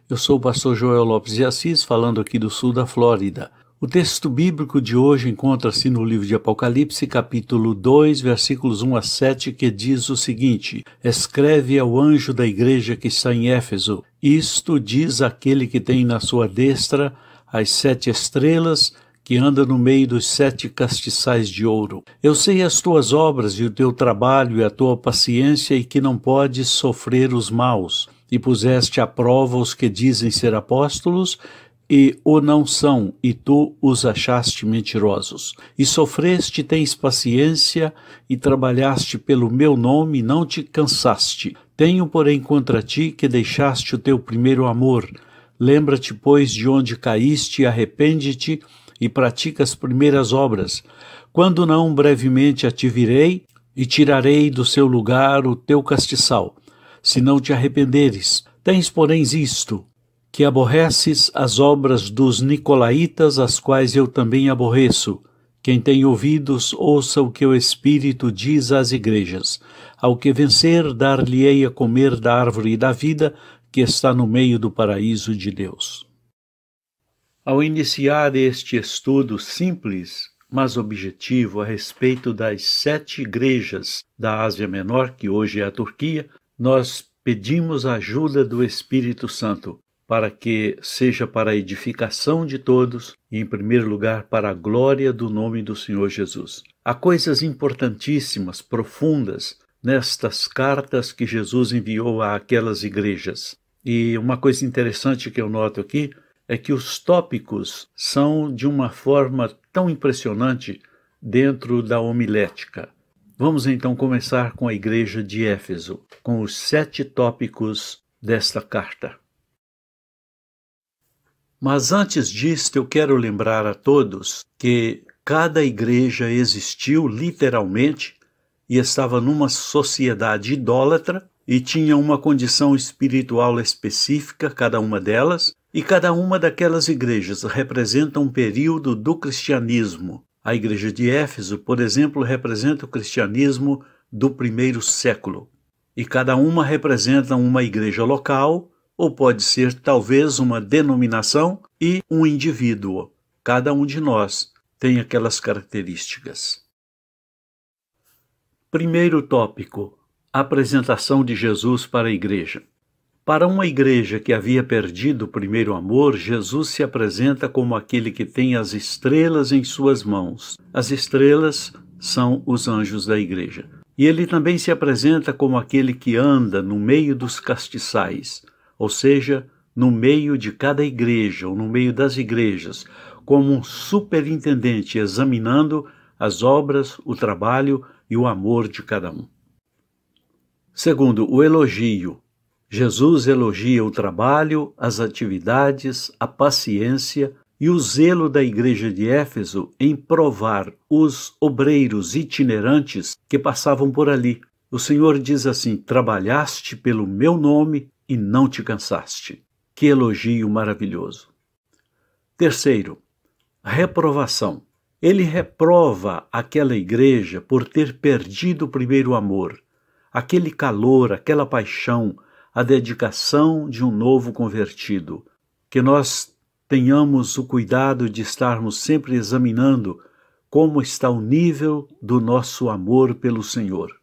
Eu sou o pastor Joel Lopes de Assis, falando aqui do sul da Flórida. O texto bíblico de hoje encontra-se no livro de Apocalipse, capítulo 2, versículos 1 a 7, que diz o seguinte: Escreve ao anjo da igreja que está em Éfeso, isto diz aquele que tem na sua destra as 7 estrelas, que anda no meio dos 7 castiçais de ouro. Eu sei as tuas obras e o teu trabalho e a tua paciência, e que não podes sofrer os maus, e puseste à prova os que dizem ser apóstolos e o não são, e tu os achaste mentirosos. E sofreste, tens paciência, e trabalhaste pelo meu nome, e não te cansaste. Tenho, porém, contra ti que deixaste o teu primeiro amor. Lembra-te, pois, de onde caíste, e arrepende-te, e pratica as primeiras obras. Quando não, brevemente a te virei, e tirarei do seu lugar o teu castiçal, se não te arrependeres. Tens, porém, isto, que aborreces as obras dos nicolaítas, as quais eu também aborreço. Quem tem ouvidos, ouça o que o Espírito diz às igrejas. Ao que vencer, dar-lhe-ei a comer da árvore da vida, que está no meio do paraíso de Deus. Ao iniciar este estudo simples, mas objetivo, a respeito das 7 igrejas da Ásia Menor, que hoje é a Turquia, nós pedimos a ajuda do Espírito Santo para que seja para a edificação de todos e, em primeiro lugar, para a glória do nome do Senhor Jesus. Há coisas importantíssimas, profundas, nestas cartas que Jesus enviou àquelas igrejas. E uma coisa interessante que eu noto aqui é que os tópicos são de uma forma tão impressionante dentro da homilética. Vamos então começar com a igreja de Éfeso, com os 7 tópicos desta carta. Mas antes disto, eu quero lembrar a todos que cada igreja existiu literalmente e estava numa sociedade idólatra e tinha uma condição espiritual específica, cada uma delas, e cada uma daquelas igrejas representa um período do cristianismo. A igreja de Éfeso, por exemplo, representa o cristianismo do 1º século. E cada uma representa uma igreja local, ou pode ser talvez uma denominação e um indivíduo. Cada um de nós tem aquelas características. Primeiro tópico: apresentação de Jesus para a igreja. Para uma igreja que havia perdido o primeiro amor, Jesus se apresenta como aquele que tem as estrelas em suas mãos. As estrelas são os anjos da igreja. E ele também se apresenta como aquele que anda no meio dos castiçais, ou seja, no meio de cada igreja, ou no meio das igrejas, como um superintendente examinando as obras, o trabalho e o amor de cada um. Segundo, o elogio. Jesus elogia o trabalho, as atividades, a paciência e o zelo da igreja de Éfeso em provar os obreiros itinerantes que passavam por ali. O Senhor diz assim: trabalhaste pelo meu nome e não te cansaste. Que elogio maravilhoso. Terceiro, reprovação. Ele reprova aquela igreja por ter perdido o primeiro amor, aquele calor, aquela paixão, a dedicação de um novo convertido. Que nós tenhamos o cuidado de estarmos sempre examinando como está o nível do nosso amor pelo Senhor.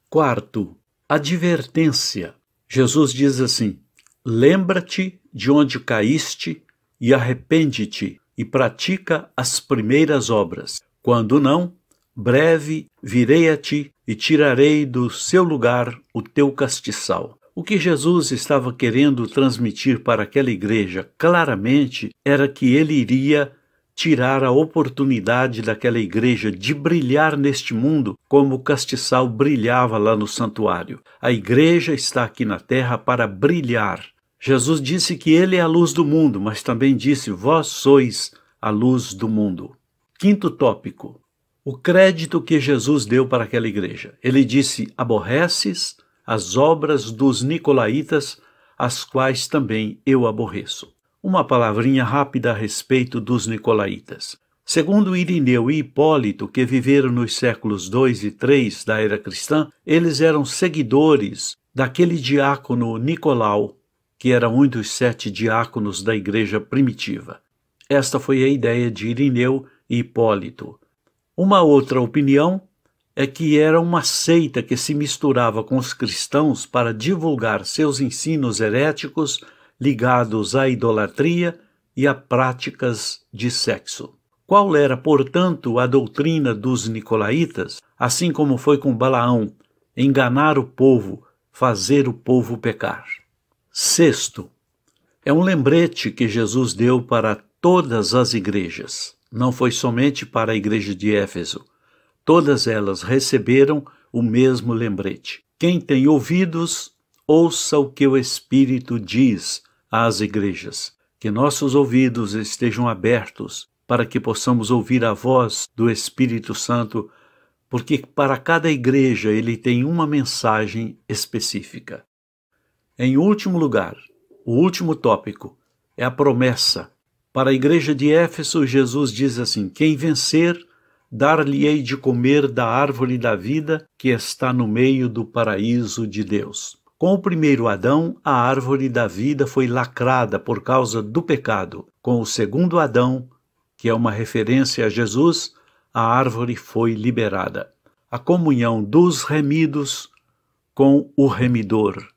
Quarto, advertência. Jesus diz assim: lembra-te de onde caíste e arrepende-te e pratica as primeiras obras. Quando não, breve virei a ti e tirarei do seu lugar o teu castiçal. O que Jesus estava querendo transmitir para aquela igreja claramente era que ele iria tirar a oportunidade daquela igreja de brilhar neste mundo como o castiçal brilhava lá no santuário. A igreja está aqui na terra para brilhar. Jesus disse que ele é a luz do mundo, mas também disse: vós sois a luz do mundo. Quinto tópico: o crédito que Jesus deu para aquela igreja. Ele disse: aborreces as obras dos nicolaítas, as quais também eu aborreço. Uma palavrinha rápida a respeito dos nicolaítas. Segundo Irineu e Hipólito, que viveram nos séculos 2 e 3 da era cristã, eles eram seguidores daquele diácono Nicolau, que era um dos 7 diáconos da igreja primitiva. Esta foi a ideia de Irineu e Hipólito. Uma outra opinião é que era uma seita que se misturava com os cristãos para divulgar seus ensinos heréticos ligados à idolatria e a práticas de sexo. Qual era, portanto, a doutrina dos nicolaítas, assim como foi com Balaão, enganar o povo, fazer o povo pecar? Sexto, é um lembrete que Jesus deu para todas as igrejas. Não foi somente para a igreja de Éfeso. Todas elas receberam o mesmo lembrete. Quem tem ouvidos, ouça o que o Espírito diz às igrejas. Que nossos ouvidos estejam abertos para que possamos ouvir a voz do Espírito Santo, porque para cada igreja ele tem uma mensagem específica. Em último lugar, o último tópico é a promessa. Para a igreja de Éfeso, Jesus diz assim: quem vencer, dar-lhe-ei de comer da árvore da vida que está no meio do paraíso de Deus. Com o primeiro Adão, a árvore da vida foi lacrada por causa do pecado. Com o segundo Adão, que é uma referência a Jesus, a árvore foi liberada. A comunhão dos remidos com o remidor.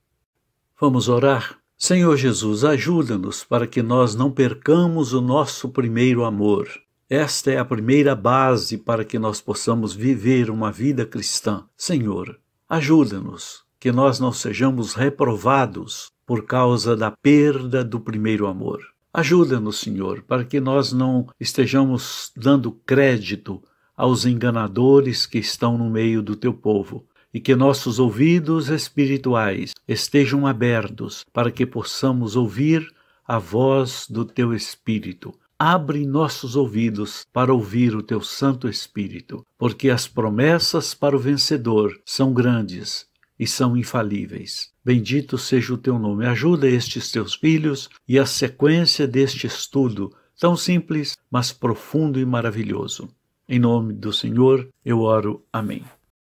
Vamos orar? Senhor Jesus, ajuda-nos para que nós não percamos o nosso primeiro amor. Esta é a primeira base para que nós possamos viver uma vida cristã. Senhor, ajuda-nos, que nós não sejamos reprovados por causa da perda do primeiro amor. Ajuda-nos, Senhor, para que nós não estejamos dando crédito aos enganadores que estão no meio do teu povo, e que nossos ouvidos espirituais estejam abertos para que possamos ouvir a voz do teu Espírito. Abre nossos ouvidos para ouvir o teu Santo Espírito, porque as promessas para o vencedor são grandes e são infalíveis. Bendito seja o teu nome. Ajuda estes teus filhos e a sequência deste estudo, tão simples, mas profundo e maravilhoso. Em nome do Senhor, eu oro. Amém.